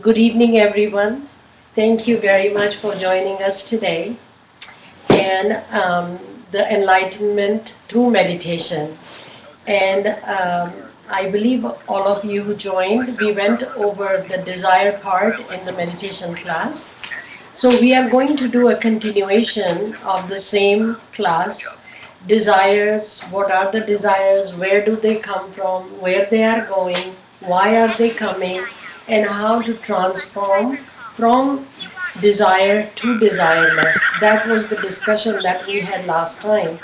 Good evening, everyone. Thank you very much for joining us today and the Enlightenment through meditation. And I believe all of you who joined, we went over the desire part in the meditation class. So we are going to do a continuation of the same class. Desires, what are the desires, where do they come from, where they are going, why are they coming, and how to transform from desire to desireless. That was the discussion that we had last time,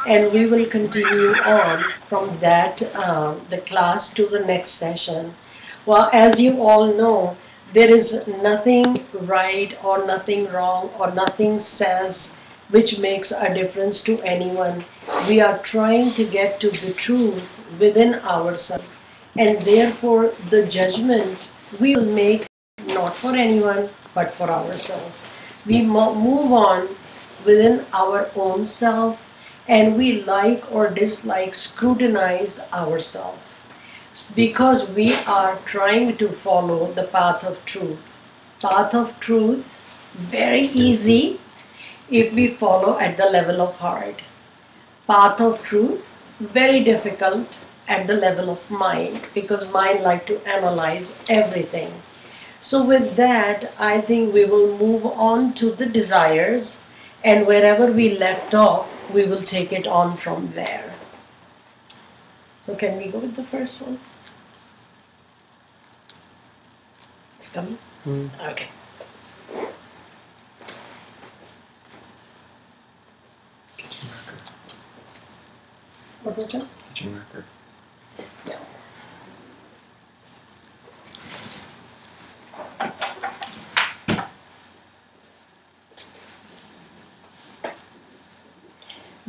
and we will continue on from that the class to the next session. Well, as you all know, there is nothing right or nothing wrong or nothing says which makes a difference to anyone. We are trying to get to the truth within ourselves, and therefore the judgment we will make not for anyone but for ourselves. We move on within our own self, and we like or dislike scrutinize ourselves because we are trying to follow the path of truth. Path of truth, very easy if we follow at the level of heart. Path of truth, very difficult at the level of mind because mind like to analyze everything. So with that, I think we will move on to the desires, and wherever we left off, we will take it on from there. So can we go with the first one? It's coming? Okay. Kitchen marker. What was that? Kitchen marker. Yeah.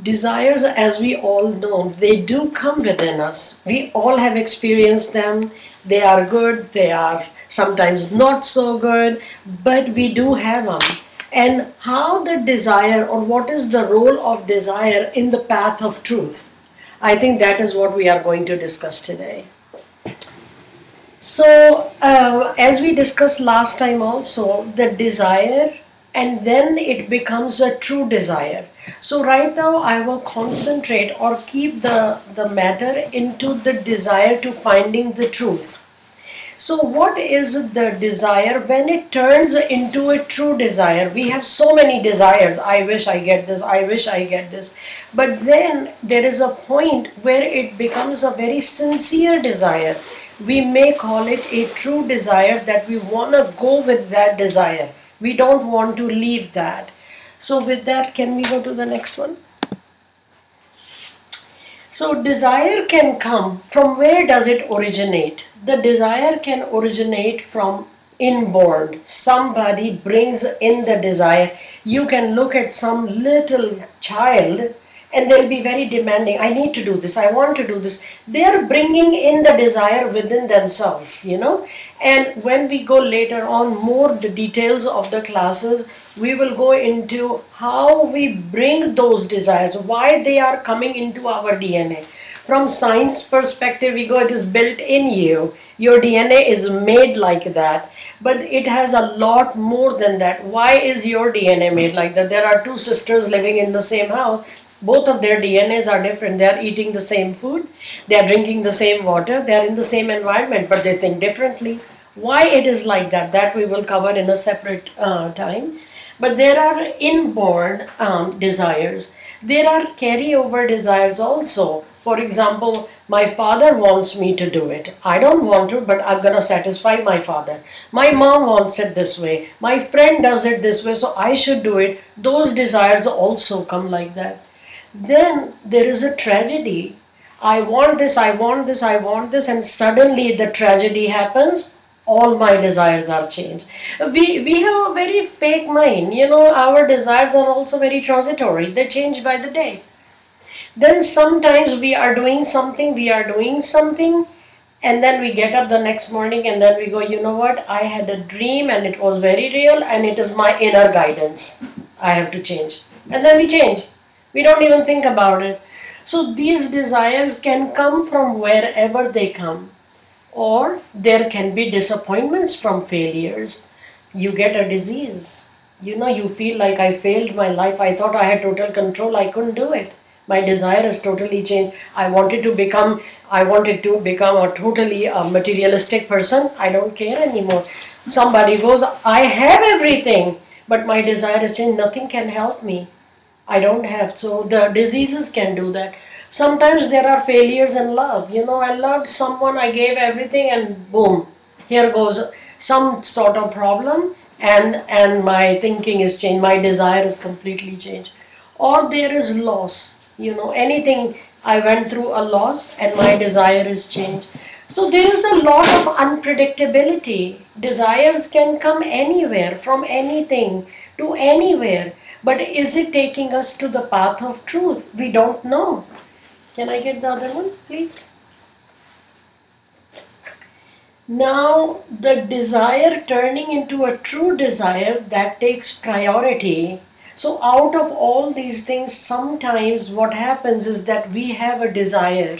Desires, as we all know, they do come within us. We all have experienced them. They are good, they are sometimes not so good, but we do have them. And how the desire, or what is the role of desire in the path of truth? I think that is what we are going to discuss today. So, as we discussed last time also, the desire, and then it becomes a true desire. So right now I will concentrate or keep the matter into the desire to finding the truth. So what is the desire when it turns into a true desire? We have so many desires. I wish I get this, I wish I get this. But then there is a point where it becomes a very sincere desire. We may call it a true desire, that we want to go with that desire. We don't want to leave that. So with that, can we go to the next one? So desire can come from, where does it originate? The desire can originate from inborn. Somebody brings in the desire. You can look at some little child and they'll be very demanding. I need to do this. I want to do this. They are bringing in the desire within themselves, you know. And when we go later on more the details of the classes, we will go into how we bring those desires, why they are coming into our DNA. From science perspective, we go, it is built in you. Your DNA is made like that. But it has a lot more than that. Why is your DNA made like that? There are two sisters living in the same house. Both of their DNAs are different. They are eating the same food. They are drinking the same water. They are in the same environment, but they think differently. Why it is like that, that we will cover in a separate time. But there are inborn desires. There are carryover desires also. For example, my father wants me to do it. I don't want to, but I'm going to satisfy my father. My mom wants it this way. My friend does it this way, so I should do it. Those desires also come like that. Then there is a tragedy. I want this, I want this, I want this, and suddenly the tragedy happens. All my desires are changed. We have a very fake mind. You know, our desires are also very transitory. They change by the day. Then sometimes we are doing something, and then we get up the next morning and then we go, you know what, I had a dream and it was very real and it is my inner guidance. I have to change. And then we change. We don't even think about it. So these desires can come from wherever they come. Or there can be disappointments from failures. You get a disease. You feel like I failed my life. I thought I had total control. I couldn't do it. My desire has totally changed. I wanted to become a totally materialistic person. I don't care anymore. Somebody goes, I have everything, but my desire has changed. Nothing can help me. I don't have. So the diseases can do that. Sometimes there are failures in love. I loved someone, I gave everything, and boom, here goes some sort of problem, and my thinking is changed. My desire is completely changed. Or there is loss. Anything, I went through a loss and my desire is changed. So there is a lot of unpredictability. Desires can come anywhere, from anything to anywhere. But is it taking us to the path of truth? We don't know. Can I get the other one, please? Now, the desire turning into a true desire, that takes priority. So out of all these things, sometimes what happens is that we have a desire,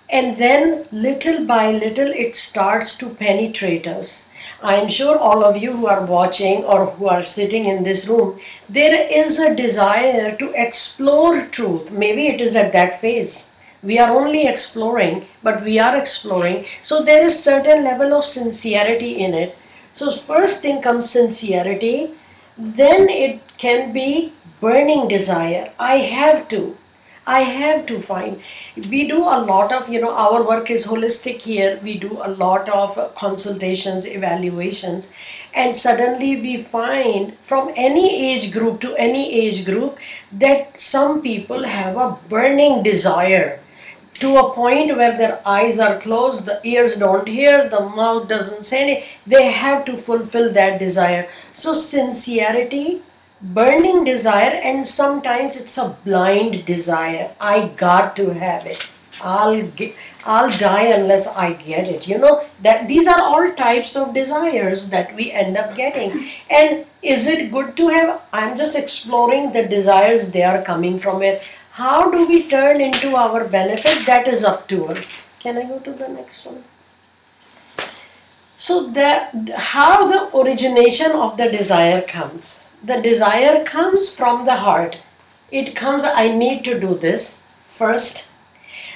and then little by little it starts to penetrate us. I'm sure all of you who are watching or who are sitting in this room, there is a desire to explore truth. Maybe it is at that phase. We are only exploring, but we are exploring. So there is certain level of sincerity in it. So first thing comes sincerity, then it can be burning desire. I have to find. We do a lot of, our work is holistic here. We do a lot of consultations, evaluations, and suddenly we find from any age group to any age group that some people have a burning desire to a point where their eyes are closed, the ears don't hear, the mouth doesn't say anything. They have to fulfill that desire. So sincerity, burning desire, and sometimes it's a blind desire. I got to have it. I'll die unless I get it. That these are all types of desires that we end up getting. And is it good to have? I'm just exploring the desires. They are coming from it. How do we turn into our benefit? That is up to us. Can I go to the next one? So how the origination of the desire comes. The desire comes from the heart. It comes, I need to do this first.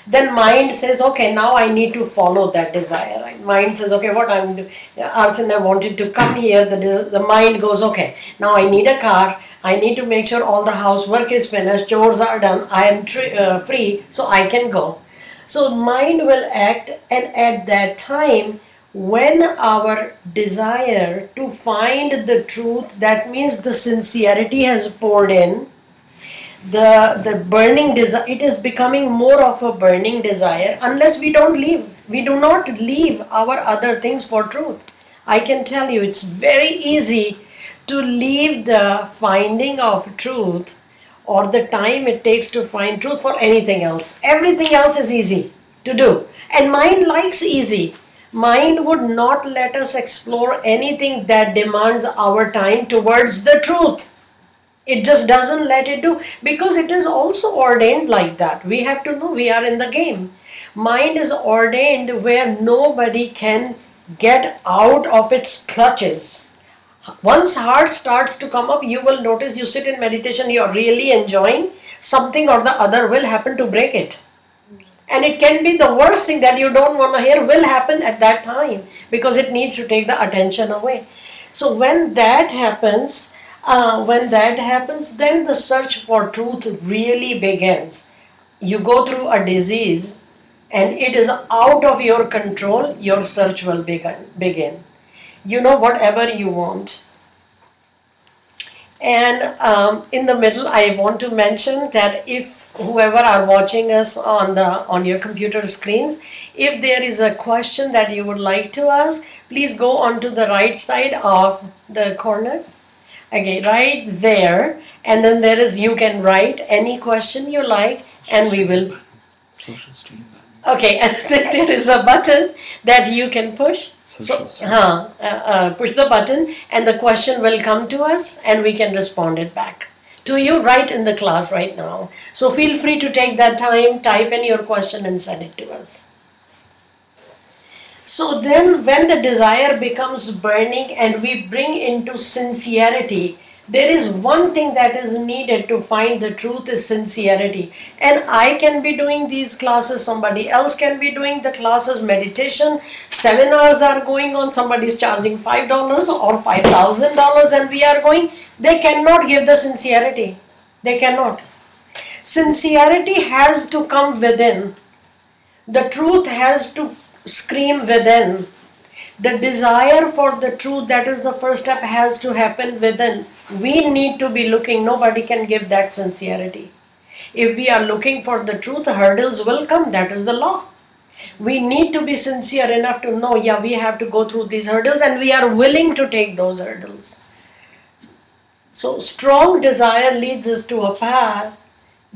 Then mind says, okay, now I need to follow that desire. Right? Mind says, okay, what I'm doing. Arsena wanted to come here. The mind goes, okay, now I need a car. I need to make sure all the housework is finished, chores are done, I am free, so I can go. So mind will act, and at that time, when our desire to find the truth, that means the sincerity has poured in, the burning desire, it is becoming more of a burning desire, unless we do not leave our other things for truth. I can tell you, it's very easy to leave the finding of truth or the time it takes to find truth for anything else. Everything else is easy to do. And mind likes easy. Mind would not let us explore anything that demands our time towards the truth. It just doesn't let it do, because it is also ordained like that. We have to know we are in the game. Mind is ordained where nobody can get out of its clutches. Once heart starts to come up, you will notice, you sit in meditation, you're really enjoying, something or the other will happen to break it. And it can be the worst thing that you don't want to hear will happen at that time, because it needs to take the attention away. So when that happens, then the search for truth really begins. You go through a disease and it is out of your control, your search will begin. Whatever you want. And in the middle, I want to mention that if whoever are watching us on your computer screens, if there is a question that you would like to ask, please go onto the right side of the corner. Okay, right there, and then you can write any question you like, and we will. Social stream. Okay, and then there is a button that you can push. Social So, push the button and the question will come to us and we can respond it back to you right in the class right now. So feel free to take that time, type in your question and send it to us. So then when the desire becomes burning and we bring into sincerity, there is one thing that is needed to find the truth is sincerity. And I can be doing these classes, somebody else can be doing the classes, meditation, seminars are going on, somebody is charging $5 or $5,000 and we are going. They cannot give the sincerity. They cannot. Sincerity has to come within. The truth has to scream within. The desire for the truth, that is the first step, has to happen within. We need to be looking. Nobody can give that sincerity. If we are looking for the truth, hurdles will come. That is the law. We need to be sincere enough to know, yeah, we have to go through these hurdles and we are willing to take those hurdles. So strong desire leads us to a path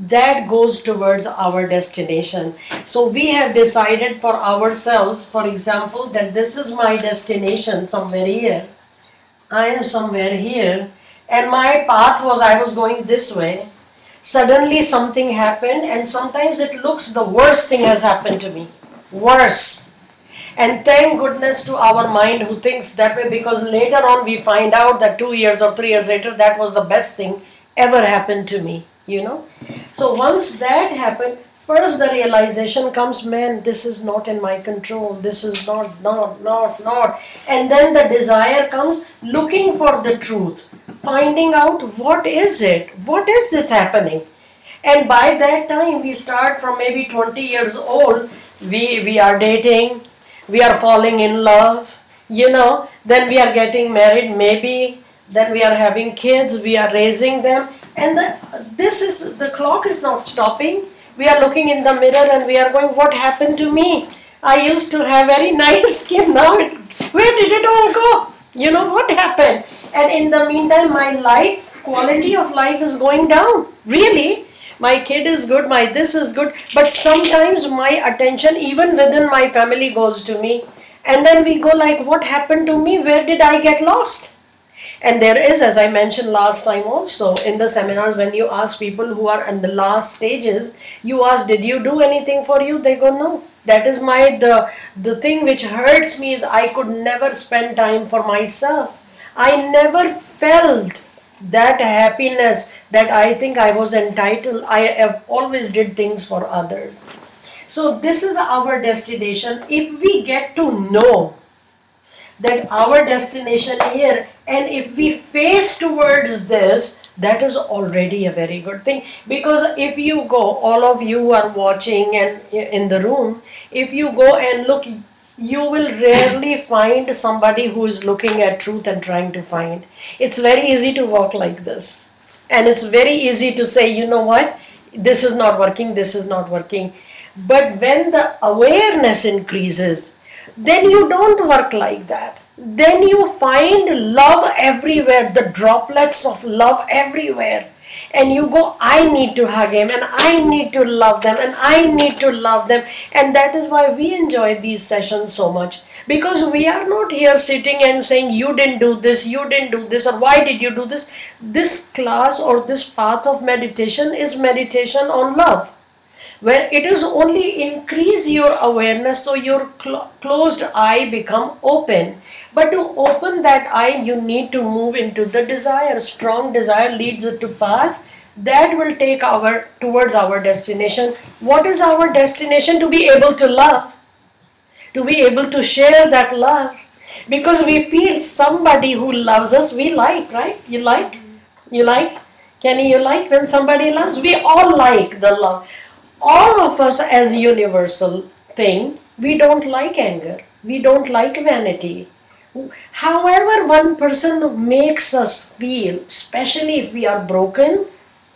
that goes towards our destination. So we have decided for ourselves, for example, that this is my destination somewhere here. I am somewhere here and my path was I was going this way. Suddenly something happened and sometimes it looks the worst thing has happened to me. Worse. And thank goodness to our mind who thinks that way, because later on we find out that 2 years or 3 years later that was the best thing ever happened to me. You know, so once that happened, first the realization comes, man, this is not in my control. This is not. And then the desire comes, looking for the truth, finding out what is it? What is this happening? And by that time, we start from maybe 20 years old, we are dating, we are falling in love, you know, then we are getting married maybe, then we are having kids, we are raising them. And the clock is not stopping. We are looking in the mirror and we are going, what happened to me? I used to have very nice skin. Now, where did it all go? You know, what happened? And in the meantime, my life, quality of life is going down. Really? My kid is good, my this is good. But sometimes my attention, even within my family, goes to me. And then we go like, what happened to me? Where did I get lost? And there is, as I mentioned last time also, in the seminars, when you ask people who are in the last stages, you ask, did you do anything for you? They go, no. That is the thing which hurts me is I could never spend time for myself. I never felt that happiness that I think I was entitled. I have always did things for others. So this is our destination. If we get to know that our destination here, and if we face towards this, that is already a very good thing. Because if you go, all of you who are watching and in the room, if you go and look, you will rarely find somebody who is looking at truth and trying to find. It's very easy to walk like this. And it's very easy to say, you know what, this is not working, this is not working. But when the awareness increases, then you don't work like that. Then you find love everywhere, the droplets of love everywhere. And you go, I need to hug him, and I need to love them, and I need to love them. And that is why we enjoy these sessions so much. Because we are not here sitting and saying, you didn't do this, or why did you do this? This class or this path of meditation is meditation on love, where it is only increase your awareness so your closed eye become open. But to open that eye, you need to move into the desire. Strong desire leads to path that will take towards our destination. What is our destination? To be able to love, to be able to share that love. Because we feel somebody who loves us, we like, right? You like? Kenny, you like when somebody loves? We all like the love. All of us as universal thing, we don't like anger. We don't like vanity. However, one person makes us feel, especially if we are broken,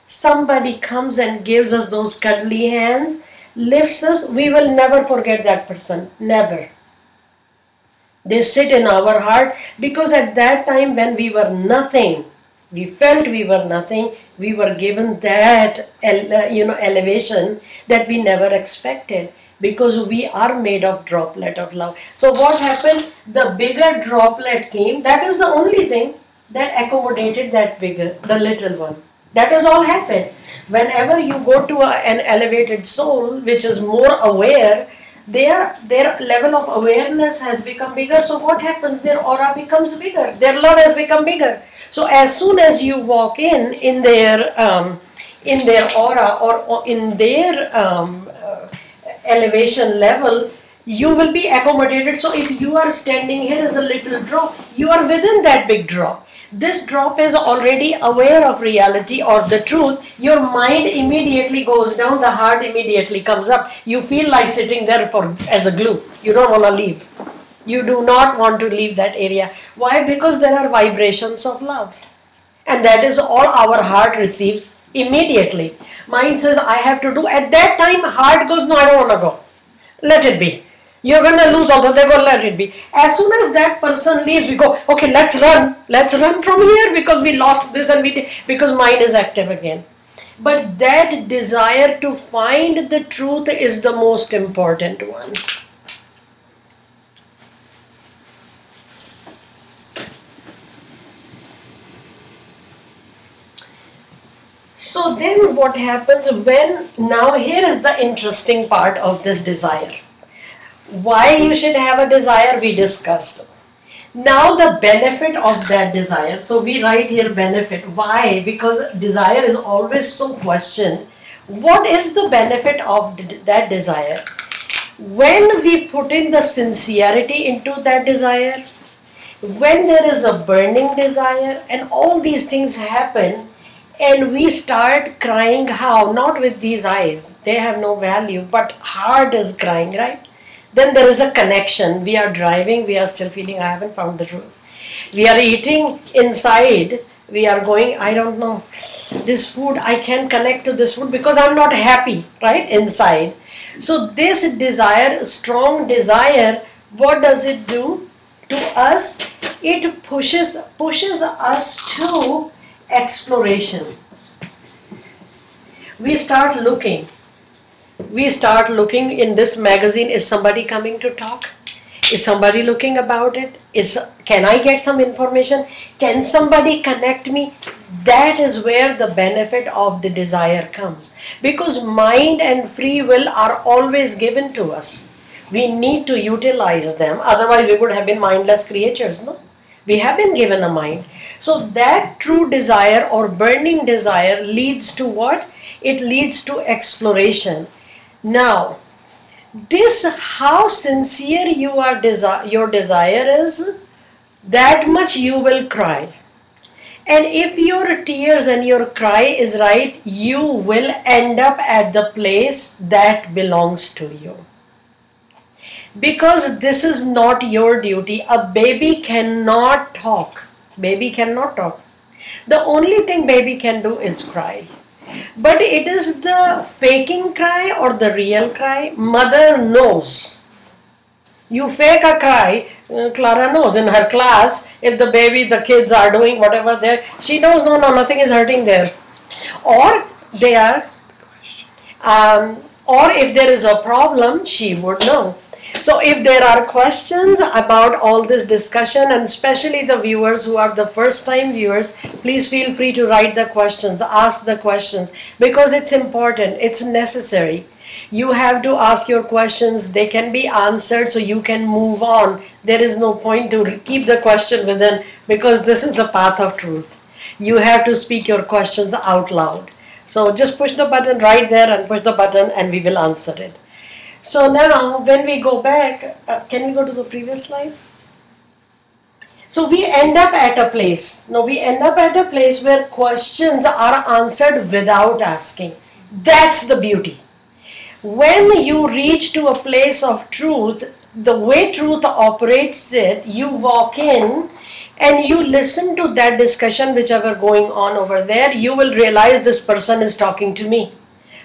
somebody comes and gives us those cuddly hands, lifts us, we will never forget that person. Never. They sit in our heart, because at that time when we were nothing, we felt we were nothing, we were given that elevation that we never expected, because we are made of droplet of love. So what happened? The bigger droplet came. That is the only thing that accommodated that bigger, the little one. That is all happened. Whenever you go to an elevated soul which is more aware, their level of awareness has become bigger. So what happens? Their aura becomes bigger. Their love has become bigger. So as soon as you walk in their aura or in their elevation level, you will be accommodated. So if you are standing here as a little drop, you are within that big drop. This drop is already aware of reality or the truth. Your mind immediately goes down, the heart immediately comes up. You feel like sitting there as a glue. You don't want to leave. You do not want to leave that area. Why? Because there are vibrations of love. And that is all our heart receives immediately. Mind says, I have to do. At that time, heart goes, no, I don't want to go. Let it be. You're going to lose all that. They go, let it be. As soon as that person leaves, we go, okay, let's run. Let's run from here because we lost this and because mind is active again. But that desire to find the truth is the most important one. So then what happens when, now here is the interesting part of this desire. Why you should have a desire, we discussed. Now the benefit of that desire. So we write here benefit. Why? Because desire is always so questioned. What is the benefit of that desire? When we put in the sincerity into that desire, when there is a burning desire and all these things happen, and we start crying, how? Not with these eyes, they have no value, but heart is crying, right? Then there is a connection. We are driving, we are still feeling, I haven't found the truth. We are eating inside, we are going, I don't know, this food, I can't connect to this food because I'm not happy, right? Inside. So this desire, strong desire, what does it do to us? It pushes us to exploration. We start looking in this magazine. Is somebody coming to talk? Is somebody looking about it? Can I get some information? Can somebody connect me? That is where the benefit of the desire comes, because mind and free will are always given to us. We need to utilize them, otherwise we would have been mindless creatures, no? We have been given a mind. So that true desire or burning desire leads to what? It leads to exploration. Now, this, how sincere your desire is, that much you will cry. And if your tears and your cry is right, you will end up at the place that belongs to you. Because this is not your duty. A baby cannot talk. Baby cannot talk. The only thing baby can do is cry. But it is the faking cry or the real cry. Mother knows. You fake a cry, Clara knows in her class, if the kids are doing whatever there, she knows, no, nothing is hurting there. Or they are, or if there is a problem, she would know. So if there are questions about all this discussion, and especially the viewers who are the first time viewers, please feel free to write the questions, ask the questions, because it's important, it's necessary. You have to ask your questions, they can be answered so you can move on. There is no point to keep the question within, because this is the path of truth. You have to speak your questions out loud. So just push the button right there and push the button and we will answer it. So now when we go back, can we go to the previous slide? So we end up at a place. Now we end up at a place where questions are answered without asking. That's the beauty. When you reach to a place of truth, the way truth operates it, you walk in and you listen to that discussion whichever going on over there, you will realize this person is talking to me.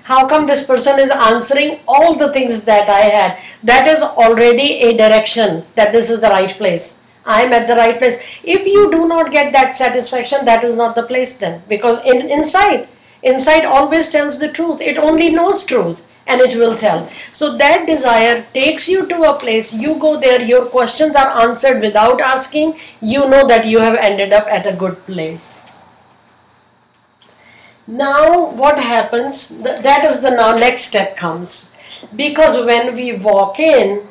How come this person is answering all the things that I had? That is already a direction that this is the right place. I am at the right place. If you do not get that satisfaction, that is not the place then. Because inside always tells the truth. It only knows truth and it will tell. So that desire takes you to a place. You go there, your questions are answered without asking. You know that you have ended up at a good place. Now what happens, that is the now next step comes. Because when we walk in,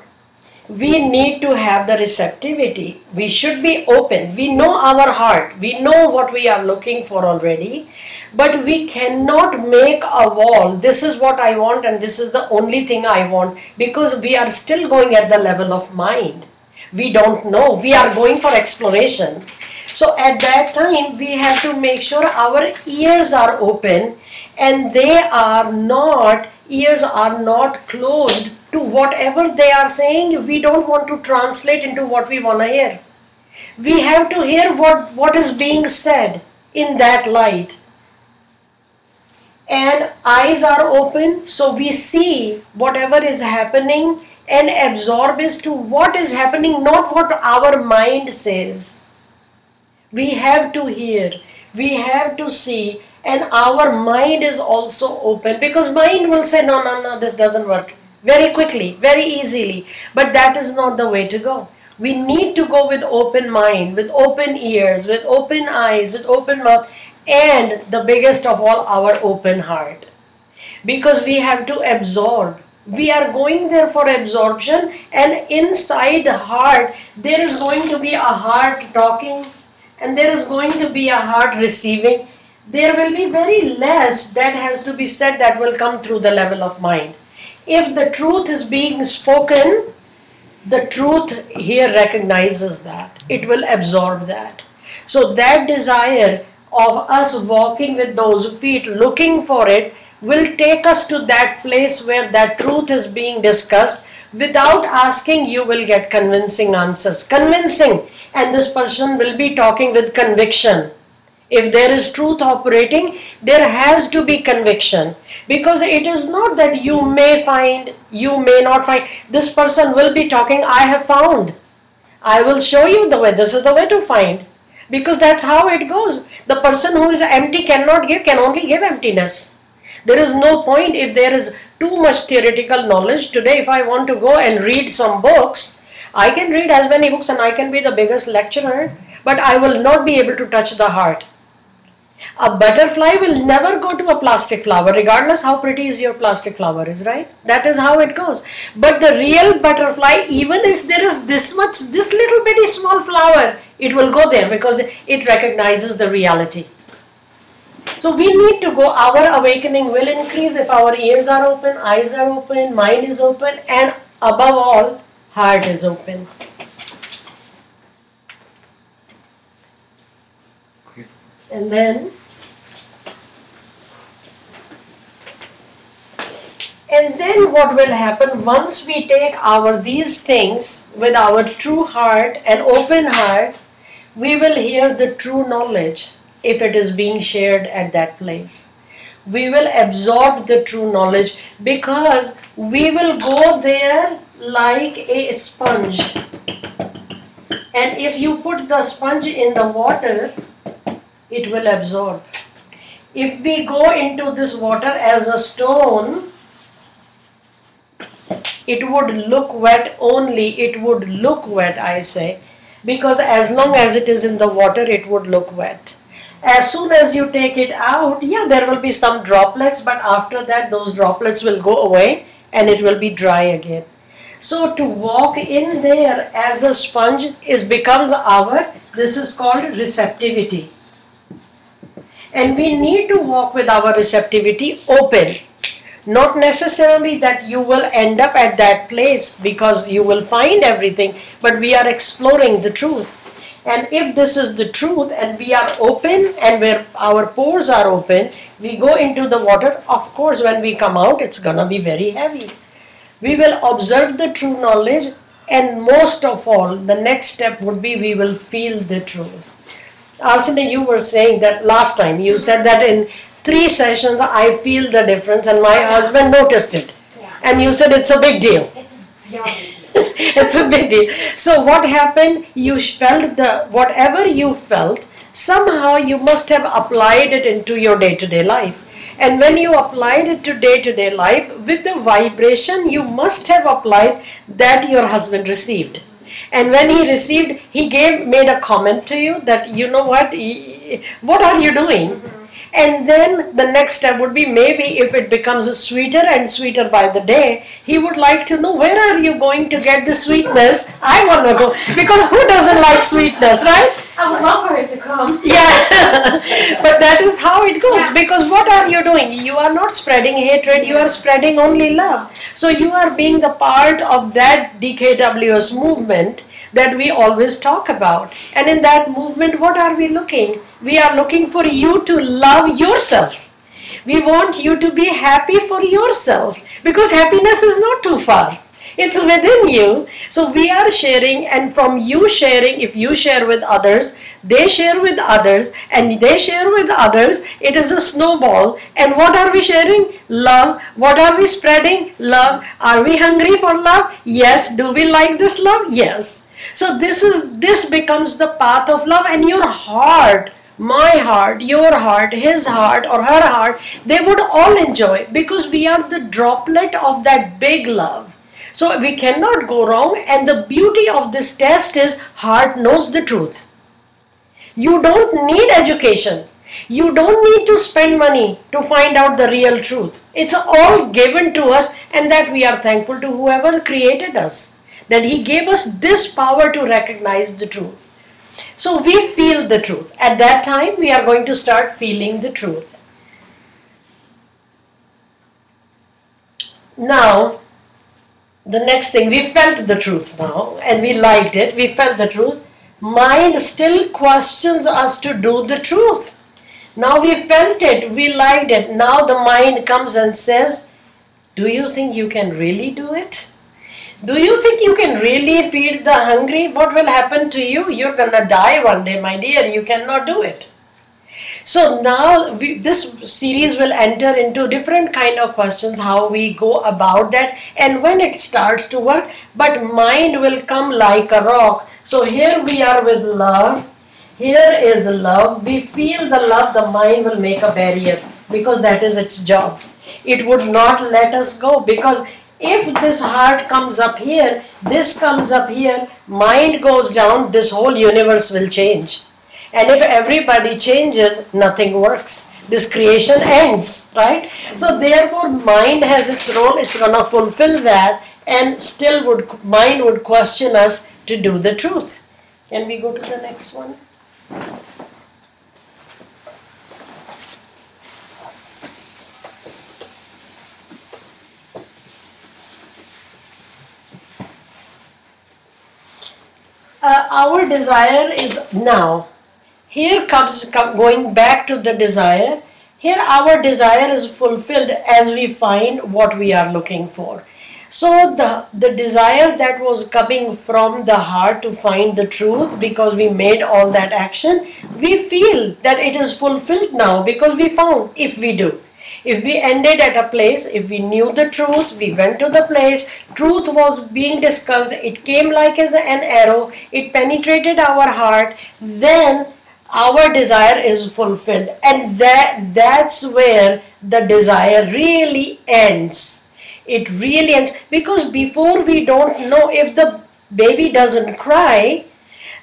we need to have the receptivity. We should be open. We know our heart. We know what we are looking for already. But we cannot make a wall. This is what I want and this is the only thing I want. Because we are still going at the level of mind. We don't know. We are going for exploration. So at that time, we have to make sure our ears are open and ears are not closed to whatever they are saying. We don't want to translate into what we want to hear. We have to hear what is being said in that light. And eyes are open, so we see whatever is happening and absorb as to what is happening, not what our mind says. We have to hear, we have to see, and our mind is also open, because mind will say, no, no, no, this doesn't work, very quickly, very easily. But that is not the way to go. We need to go with open mind, with open ears, with open eyes, with open mouth, and the biggest of all, our open heart. Because we have to absorb. We are going there for absorption, and inside the heart, there is going to be a heart talking, and there is going to be a heart receiving. There will be very less that has to be said that will come through the level of mind. If the truth is being spoken, the truth here recognizes that. It will absorb that. So that desire of us walking with those feet, looking for it, will take us to that place where that truth is being discussed. Without asking, you will get convincing answers. Convincing. And this person will be talking with conviction. If there is truth operating, there has to be conviction. Because it is not that you may find, you may not find. This person will be talking, I have found. I will show you the way. This is the way to find. Because that's how it goes. The person who is empty cannot give, can only give emptiness. There is no point if there is too much theoretical knowledge. Today, if I want to go and read some books, I can read as many books and I can be the biggest lecturer, but I will not be able to touch the heart. A butterfly will never go to a plastic flower, regardless how pretty is your plastic flower is, right? That is how it goes. But the real butterfly, even if there is this little bitty small flower, it will go there because it recognizes the reality. So we need to go. Our awakening will increase if our ears are open, eyes are open, mind is open, and above all, heart is open. And then what will happen once we take these things with our true heart and open heart, we will hear the true knowledge if it is being shared at that place. We will absorb the true knowledge because we will go there like a sponge. And if you put the sponge in the water, it will absorb. If we go into this water as a stone, it would look wet only. It would look wet, I say, because as long as it is in the water, it would look wet. As soon as you take it out, yeah, there will be some droplets, but after that, those droplets will go away and it will be dry again. So to walk in there as a sponge becomes this is called receptivity. And we need to walk with our receptivity open. Not necessarily that you will end up at that place because you will find everything, but we are exploring the truth. And if this is the truth and we are open and where our pores are open, we go into the water. Of course, when we come out, it's going to be very heavy. We will observe the true knowledge, and most of all, the next step would be we will feel the truth. Arsene, you were saying that last time. You said that in 3 sessions, I feel the difference, and my husband noticed it. Yeah. And you said it's a big deal. It's a big deal. So what happened? You felt whatever you felt, somehow you must have applied it into your day-to-day life. And when you applied it to day-to-day life, with the vibration, you must have applied that your husband received. And when he received, he made a comment to you that, you know what are you doing? And then the next step would be, maybe if it becomes sweeter and sweeter by the day, he would like to know, where are you going to get the sweetness? I want to go, because who doesn't like sweetness, right? I would love for it to come. Yeah, but that is how it goes. Because what are you doing? You are not spreading hatred, you are spreading only love. So you are being the part of that DKWS movement that we always talk about. And in that movement, what are we looking? We are looking for you to love yourself. We want you to be happy for yourself, because happiness is not too far. It's within you. So we are sharing, and from you sharing, if you share with others, they share with others, and they share with others, it is a snowball. And what are we sharing? Love. What are we spreading? Love. Are we hungry for love? Yes. Do we like this love? Yes. So this becomes the path of love, and your heart, my heart, your heart, his heart or her heart, they would all enjoy, because we are the droplet of that big love. So we cannot go wrong, and the beauty of this test is heart knows the truth. You don't need education. You don't need to spend money to find out the real truth. It's all given to us, and that we are thankful to whoever created us, that he gave us this power to recognize the truth. So we feel the truth. At that time, we are going to start feeling the truth. Now, the next thing, we felt the truth now, and we liked it, we felt the truth. Mind still questions us to do the truth. Now we felt it, we liked it. Now the mind comes and says, do you think you can really do it? Do you think you can really feed the hungry? What will happen to you? You're gonna die one day, my dear. You cannot do it. So now this series will enter into different kind of questions, how we go about that and when it starts to work. But mind will come like a rock. So here we are with love. Here is love. We feel the love. The mind will make a barrier, because that is its job. It would not let us go, because if this heart comes up here, this comes up here, mind goes down, this whole universe will change. And if everybody changes, nothing works. This creation ends, right? So therefore, mind has its role. It's going to fulfill that, and still mind would question us to do the truth. Can we go to the next one? Our desire is now. Here comes going back to the desire. Here our desire is fulfilled as we find what we are looking for. So the desire that was coming from the heart to find the truth, because we made all that action, we feel that it is fulfilled now because we found, if we do. If we ended at a place, if we knew the truth, we went to the place, truth was being discussed, it came like as an arrow, it penetrated our heart, then our desire is fulfilled. And that's where the desire really ends. It really ends, because before we don't know, if the baby doesn't cry,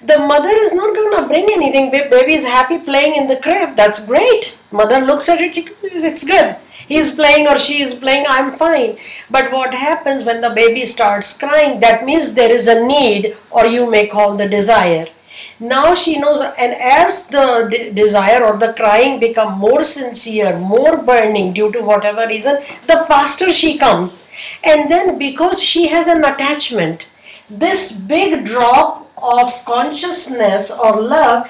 the mother is not going to bring anything. Baby is happy playing in the crib. That's great. Mother looks at it, it's good. He's playing or she is playing, I'm fine. But what happens when the baby starts crying? That means there is a need, or you may call the desire. Now she knows, and as the desire or the crying become more sincere, more burning due to whatever reason, the faster she comes. And then because she has an attachment, this big drop of consciousness or love,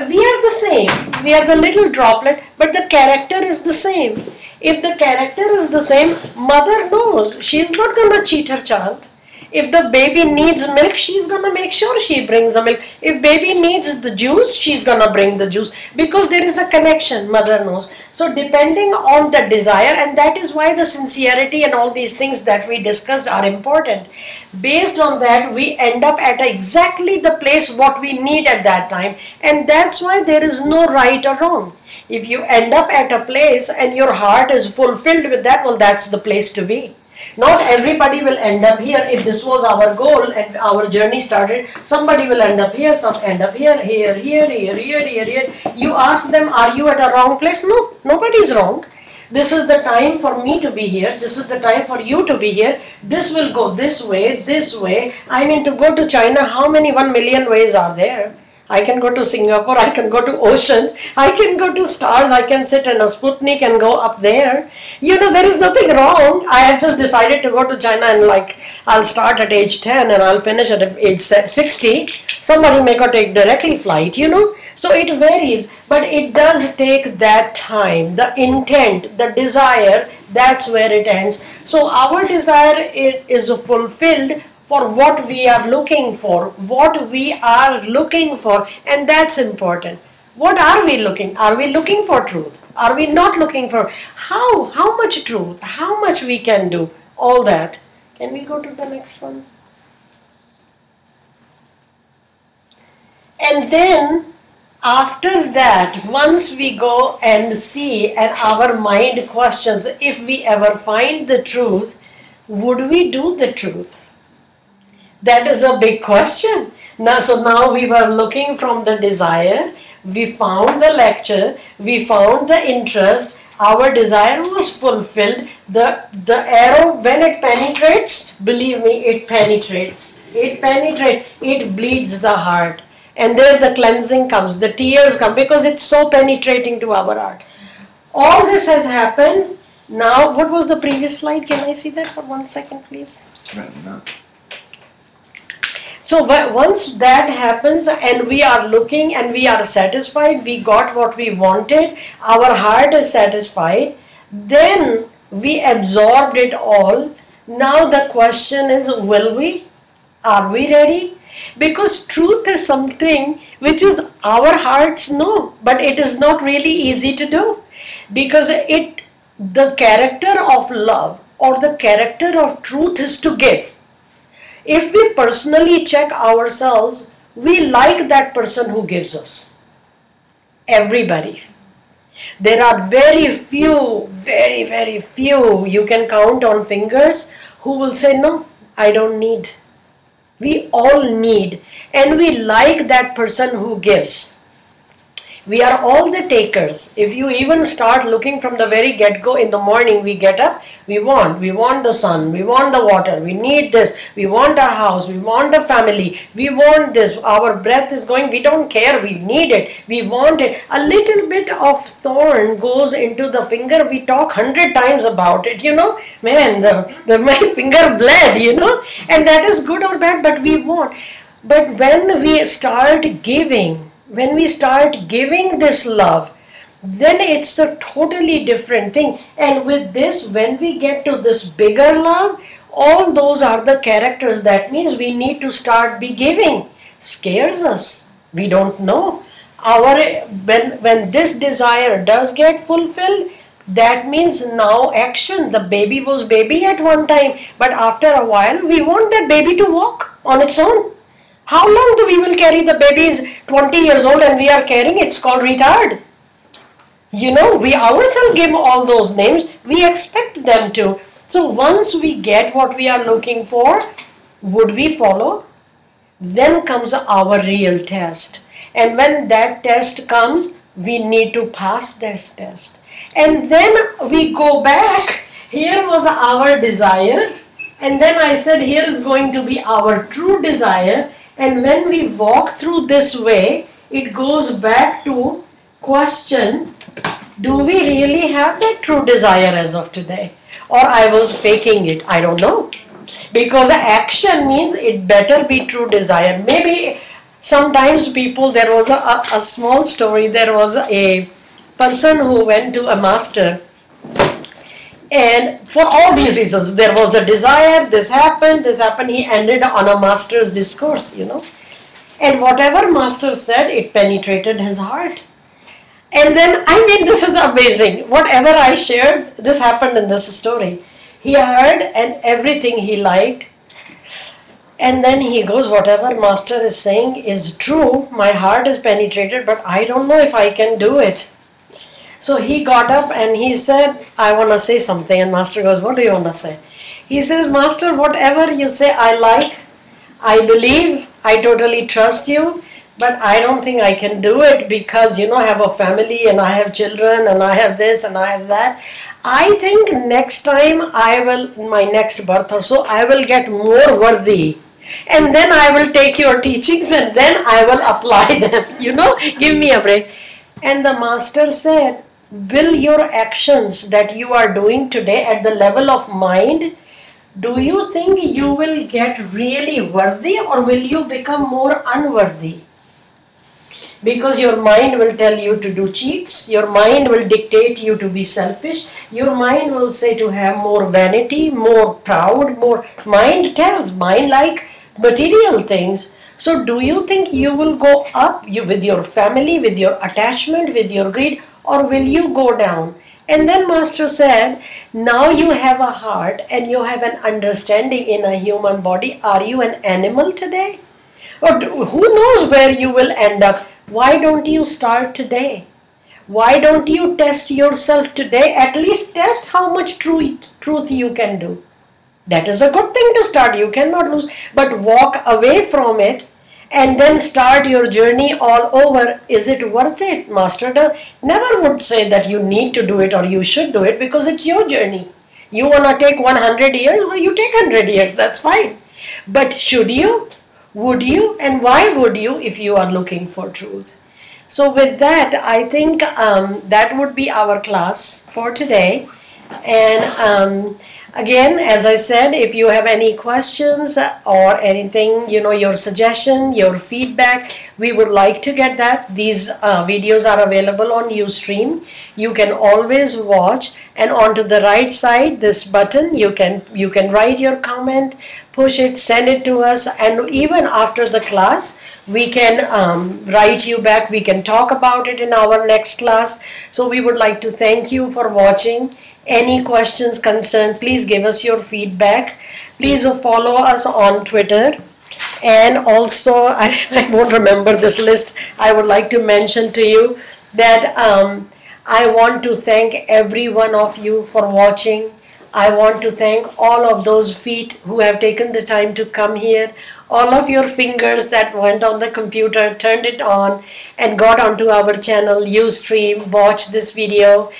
we are the same. We are the little droplet, but the character is the same. If the character is the same, mother knows she is not going to cheat her child. If the baby needs milk, she's going to make sure she brings the milk. If baby needs the juice, she's going to bring the juice, because there is a connection, mother knows. So depending on the desire, and that is why the sincerity and all these things that we discussed are important. Based on that, we end up at exactly the place what we need at that time, and that's why there is no right or wrong. If you end up at a place and your heart is fulfilled with that, well, that's the place to be. Not everybody will end up here. If this was our goal and our journey started, somebody will end up here, some end up here, here. You ask them, are you at a wrong place? No, nobody's wrong. This is the time for me to be here. This is the time for you to be here. This will go this way, this way. I mean, to go to China, how many 1 million ways are there? I can go to Singapore, I can go to ocean, I can go to stars, I can sit in a Sputnik and go up there. You know, there is nothing wrong. I have just decided to go to China and like, I'll start at age 10 and I'll finish at age 60. Somebody may go take directly flight, you know. So it varies, but it does take that time, the intent, the desire, that's where it ends. So our desire is fulfilled for what we are looking for, and that's important. What are we looking? Are we looking for truth? Are we not looking for how much truth, how much we can do, all that. Can we go to the next one? And then after that, once we go and see and our mind questions, if we ever find the truth, would we do the truth? That is a big question. Now we were looking from the desire, we found the lecture, we found the interest, our desire was fulfilled. The arrow, when it penetrates, believe me, it penetrates. It bleeds the heart. And there the cleansing comes, the tears come, because it's so penetrating to our heart. All this has happened. Now, what was the previous slide? Can I see that for 1 second, please? So once that happens and we are looking and we are satisfied, we got what we wanted, our heart is satisfied, then we absorbed it all. Now the question is, will we? Are we ready? Because truth is something which is our hearts know, but it is not really easy to do. Because the character of love or the character of truth is to give. If we personally check ourselves, we like that person who gives us. Everybody. There are very few, very few, you can count on fingers, who will say, no, I don't need. We all need. And we like that person who gives. We are all the takers. If you even start looking from the very get-go, in the morning we get up, we want the sun, we want the water, we need this, we want our house, we want a family, we want this, our breath is going, we don't care, we need it, we want it. A little bit of thorn goes into the finger, we talk 100 times about it, you know, man, my finger bled, you know, and that is good or bad, but we want. But when we start giving, this love, then it's a totally different thing. And with this, when we get to this bigger love, all those are the characters. That means we need to start be giving. Scares us. We don't know. When this desire does get fulfilled, that means now action. The baby was baby at one time, but after a while, we want that baby to walk on its own. How long do we will carry the babies 20 years old and we are carrying? It's called retard. You know, we ourselves give all those names. We expect them to. So once we get what we are looking for, would we follow? Then comes our real test. And when that test comes, we need to pass this test. And then we go back. Here was our desire. And then I said, here is going to be our true desire. And when we walk through this way, it goes back to question, do we really have that true desire as of today? Or I was faking it, I don't know. Because action means it better be true desire. Maybe sometimes people, there was a small story, there was a person who went to a master. And for all these reasons, there was a desire, this happened, he ended on a master's discourse, you know. And whatever master said, it penetrated his heart. And then, I mean, this is amazing. Whatever I shared, this happened in this story. He heard and everything he liked. And then he goes, whatever master is saying is true, my heart is penetrated, but I don't know if I can do it. So he got up and he said, I want to say something. And master goes, what do you want to say? He says, Master, whatever you say, I like, I believe, I totally trust you, but I don't think I can do it because, I have a family and I have children and I have this and I have that. I think next time I will, in my next birth or so, I will get more worthy. And then I will take your teachings and then I will apply them. Give me a break. And the master said, will your actions that you are doing today at the level of mind, do you think you will get really worthy or will you become more unworthy? Because your mind will tell you to do cheats, your mind will dictate you to be selfish, your mind will say to have more vanity, more proud, more. Mind like material things. So do you think you will go up with your family, with your attachment, with your greed, or will you go down? And then Master said, now you have a heart and you have an understanding in a human body. Are you an animal today? Or who knows where you will end up? Why don't you start today? Why don't you test yourself today? At least test how much truth you can do. That is a good thing to start. You cannot lose. But walk away from it and then start your journey all over. Is it worth it? Master never would say that you need to do it or you should do it because it's your journey. You want to take 100 years, well, you take 100 years. That's fine. But should you? Would you? And why would you if you are looking for truth? So with that, I think that would be our class for today. And again, as I said, if you have any questions or anything, your suggestion, your feedback, we would like to get that. These videos are available on Ustream. You can always watch, and onto the right side, this button, you can write your comment, push it, send it to us, and even after the class, we can write you back. We can talk about it in our next class. So we would like to thank you for watching. Any questions, concerns, please give us your feedback. Please follow us on Twitter. And also, I won't remember this list. I would like to mention to you that I want to thank every one of you for watching. I want to thank all of those feet who have taken the time to come here. All of your fingers that went on the computer, turned it on, and got onto our channel, Ustream, watch this video.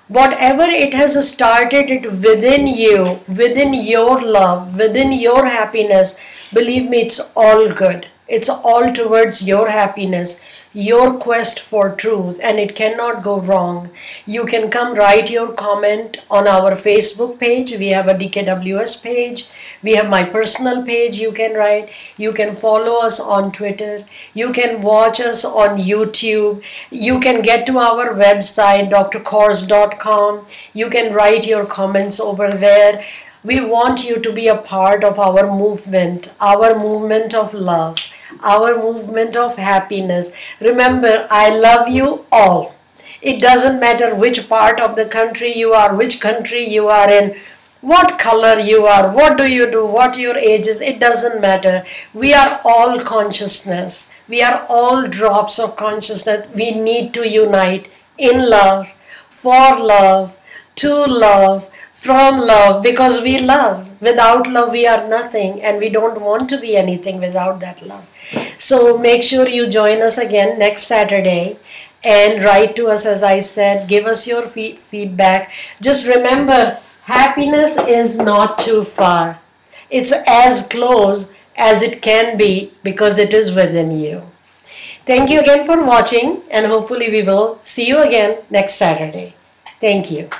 Whatever it has started it within you, within your love, within your happiness, believe me, it's all good. It's all towards your happiness, your quest for truth, and it cannot go wrong. You can come write your comment on our Facebook page. We have a DKWS page. We have my personal page you can write. You can follow us on Twitter. You can watch us on YouTube. You can get to our website, drkors.com. You can write your comments over there. We want you to be a part of our movement of love, our movement of happiness. Remember, I love you all. It doesn't matter which part of the country you are, which country you are in, what color you are, what do you do, what your age is, it doesn't matter. We are all consciousness. We are all drops of consciousness. We need to unite in love, for love, to love, from love, because we love. Without love, we are nothing, and we don't want to be anything without that love. So make sure you join us again next Saturday and write to us, as I said. Give us your feedback. Just remember, happiness is not too far. It's as close as it can be because it is within you. Thank you again for watching, and hopefully we will see you again next Saturday. Thank you.